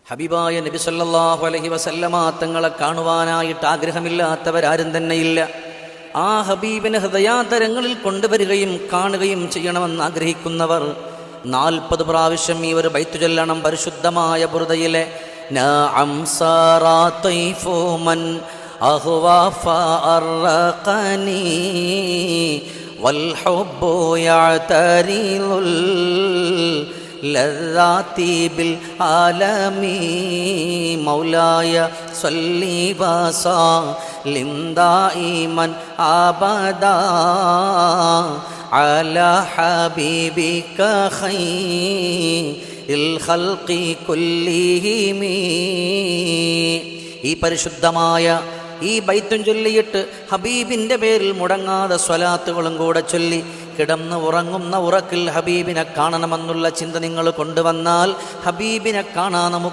ഹബീബായ നബി സല്ലല്ലാഹു അലൈഹി വസല്ലമ തങ്ങളെ കാണുവാനായിട്ട് ആഗ്രഹമില്ലാത്തവരാരും തന്നെയില്ല. ആ ഹബീബിനെ ഹൃദയാന്തരങ്ങളിൽ കൊണ്ടുവരികയും കാണുകയും ചെയ്യണമെന്ന് ആഗ്രഹിക്കുന്നവർ 40 പ്രാവശ്യം ഈ ഒരു ബൈത്ത് ചൊല്ലണം. പരിശുദ്ധമായ ബുർദയിലെ നഅം സാറാ തൈഫു മൻ അഹ്വാ ഫഅർഖനി വൽ ഹുബ്ബു യഅതരിലുൽ ലذാതി ബിൽ ആലമീ മൗലായ സല്ലി വസല്ലിം ദായിമൻ അബദാ അലാ ഹബീബിക ഖൈറിൽ ഖൽഖി കുല്ലിഹിം. ഈ പരിശുദ്ധമായ ഈ ബൈത്തും ചൊല്ലിയിട്ട് ഹബീബിൻ്റെ പേരിൽ മുടങ്ങാതെ സ്വലാത്തുകളും കൂടെ ചൊല്ലി കിടന്ന് ഉറങ്ങുന്ന ഉറക്കിൽ ഹബീബിനെ കാണണമെന്നുള്ള ചിന്ത നിങ്ങൾ കൊണ്ടുവന്നാൽ ഹബീബിനെ കാണാൻ നമുക്ക്